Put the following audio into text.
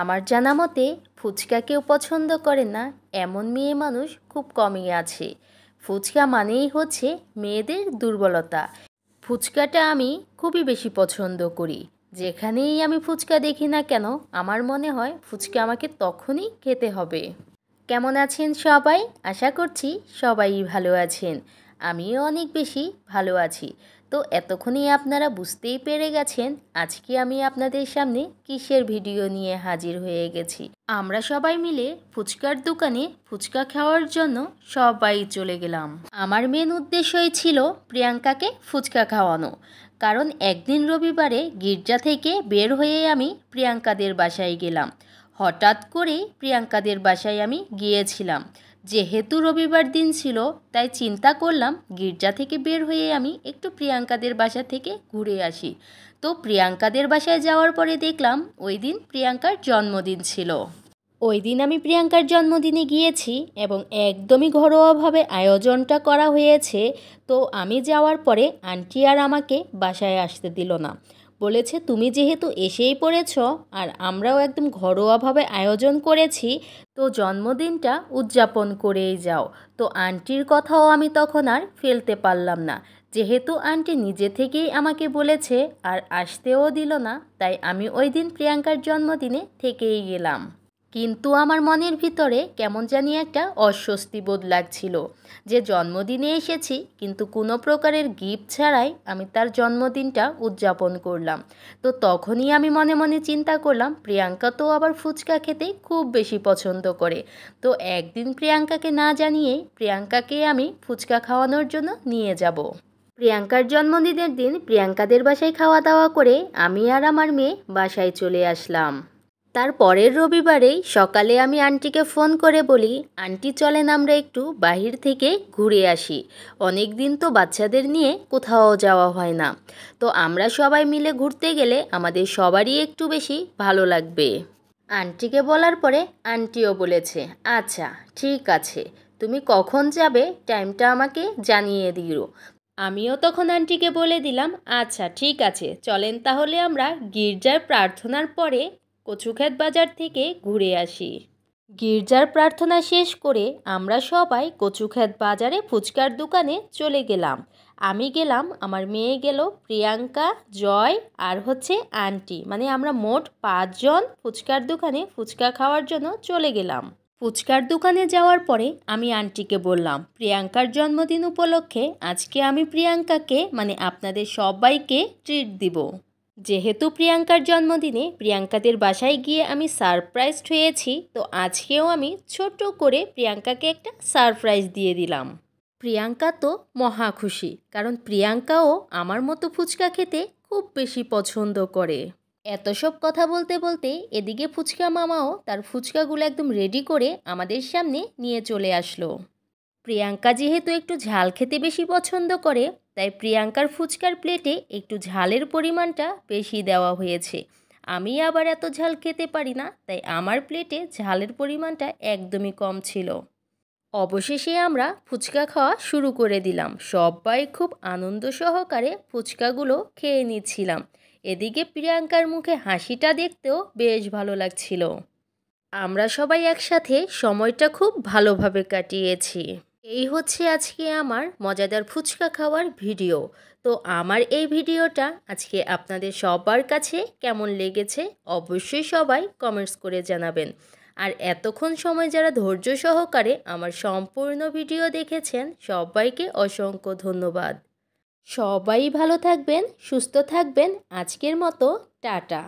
আমার জানা মতে ফুচকা কেউ পছন্দ করে না এমন মেয়ে মানুষ খুব কমই আছে। ফুচকা মানেই হচ্ছে মেয়েদের দুর্বলতা। ফুচকাটা আমি খুবই বেশি পছন্দ করি। যেখানেই আমি ফুচকা দেখি না কেন আমার মনে হয় ফুচকা আমাকে তখনই খেতে হবে। কেমন আছেন সবাই? আশা করছি সবাই ভালো আছেন। আমিও অনেক বেশি ভালো আছি। তো এতক্ষণই আপনারা বুঝতেই পেরে গেছেন আজকে আমি আপনাদের সামনে কিসের ভিডিও নিয়ে হাজির হয়ে গেছি। আমরা সবাই মিলে ফুচকার দোকানে ফুচকা খাওয়ার জন্য সবাই চলে গেলাম। আমার মেন উদ্দেশ্যই ছিল প্রিয়াঙ্কাকে ফুচকা খাওয়ানো। কারণ একদিন রবিবারে গির্জা থেকে বের হয়ে আমি প্রিয়াঙ্কাদের বাসায় গেলাম। হঠাৎ করে প্রিয়াঙ্কাদের বাসায় আমি গিয়েছিলাম। যেহেতু রবিবার দিন ছিল তাই চিন্তা করলাম গির্জা থেকে বের হয়ে আমি একটু প্রিয়াঙ্কাদের বাসা থেকে ঘুরে আসি। তো প্রিয়াঙ্কাদের বাসায় যাওয়ার পরে দেখলাম ওই দিন প্রিয়াঙ্কার জন্মদিন ছিল। ওই দিন আমি প্রিয়াঙ্কার জন্মদিনে গিয়েছি এবং একদমই ঘরোয়াভাবে আয়োজনটা করা হয়েছে। তো আমি যাওয়ার পরে আন্টি আর আমাকে বাসায় আসতে দিল না। বলেছে তুমি যেহেতু এসেই পড়েছ আর আমরাও একদম ঘরোয়াভাবে আয়োজন করেছি তো জন্মদিনটা উদযাপন করেই যাও। তো আন্টির কথাও আমি তখন আর ফেলতে পারলাম না। যেহেতু আন্টি নিজে থেকেই আমাকে বলেছে আর আসতেও দিল না তাই আমি ওই দিন প্রিয়াঙ্কার জন্মদিনে থেকেই গেলাম। কিন্তু আমার মনের ভিতরে কেমন জানি একটা অস্বস্তি বোধ লাগছিল যে জন্মদিনে এসেছি কিন্তু কোনো প্রকারের গিফট ছাড়াই আমি তার জন্মদিনটা উদযাপন করলাম। তো তখনই আমি মনে মনে চিন্তা করলাম প্রিয়াঙ্কা তো আবার ফুচকা খেতে খুব বেশি পছন্দ করে। তো একদিন প্রিয়াঙ্কাকে না জানিয়েই প্রিয়াঙ্কাকে আমি ফুচকা খাওয়ানোর জন্য নিয়ে যাব। প্রিয়াঙ্কার জন্মদিনের দিন প্রিয়াঙ্কাদের বাসায় খাওয়া দাওয়া করে আমি আর আমার মেয়ে বাসায় চলে আসলাম। তার পরের রবিবারেই সকালে আমি আন্টিকে ফোন করে বলি আন্টি চলেন আমরা একটু বাহির থেকে ঘুরে আসি। অনেক দিন তো বাচ্চাদের নিয়ে কোথাও যাওয়া হয় না। তো আমরা সবাই মিলে ঘুরতে গেলে আমাদের সবারই একটু বেশি ভালো লাগবে। আন্টিকে বলার পরে আন্টিও বলেছে আচ্ছা ঠিক আছে, তুমি কখন যাবে টাইমটা আমাকে জানিয়ে দিও। আমিও তখন আন্টিকে বলে দিলাম আচ্ছা ঠিক আছে, চলেন তাহলে আমরা গির্জার প্রার্থনার পরে কচুক্ষেত বাজার থেকে ঘুরে আসি। গির্জার প্রার্থনা শেষ করে আমরা সবাই কচুক্ষেত বাজারে ফুচকার দোকানে চলে গেলাম। আমি গেলাম, আমার মেয়ে গেল, প্রিয়াঙ্কা, জয় আর হচ্ছে আন্টি, মানে আমরা মোট 5 জন ফুচকার দোকানে ফুচকা খাওয়ার জন্য চলে গেলাম। ফুচকার দোকানে যাওয়ার পরে আমি আন্টিকে বললাম প্রিয়াঙ্কার জন্মদিন উপলক্ষে আজকে আমি প্রিয়াঙ্কাকে মানে আপনাদের সবাইকে ট্রিট দিব। যেহেতু প্রিয়াঙ্কার জন্মদিনে প্রিয়াঙ্কাদের বাসায় গিয়ে আমি সারপ্রাইজড হয়েছি তো আজকেও আমি ছোট করে প্রিয়াঙ্কাকে একটা সারপ্রাইজ দিয়ে দিলাম। প্রিয়াঙ্কা তো মহা খুশি, কারণ প্রিয়াঙ্কাও আমার মতো ফুচকা খেতে খুব বেশি পছন্দ করে। এত সব কথা বলতে বলতে এদিকে ফুচকা মামাও তার ফুচকাগুলো একদম রেডি করে আমাদের সামনে নিয়ে চলে আসলো। প্রিয়াঙ্কা যেহেতু একটু ঝাল খেতে বেশি পছন্দ করে তাই প্রিয়াঙ্কার ফুচকার প্লেটে একটু ঝালের পরিমাণটা বেশি দেওয়া হয়েছে। আমি আবার এত ঝাল খেতে পারি না তাই আমার প্লেটে ঝালের পরিমাণটা একদমই কম ছিল। অবশেষে আমরা ফুচকা খাওয়া শুরু করে দিলাম। সবাই খুব আনন্দ সহকারে ফুচকাগুলো খেয়ে নিচ্ছিলাম। এদিকে প্রিয়াঙ্কার মুখে হাসিটা দেখতেও বেশ ভালো লাগছিল। আমরা সবাই একসাথে সময়টা খুব ভালোভাবে কাটিয়েছি। এই হচ্ছে আজকে আমার মজাদার ফুচকা খাওয়ার ভিডিও। তো আমার এই ভিডিওটা আজকে আপনাদের সবার কাছে কেমন লেগেছে অবশ্যই সবাই কমেন্টস করে জানাবেন। আর এতক্ষণ সময় যারা ধৈর্য সহকারে আমার সম্পূর্ণ ভিডিও দেখেছেন সবাইকে অসংখ্য ধন্যবাদ। সবাই ভালো থাকবেন, সুস্থ থাকবেন। আজকের মতো টাটা।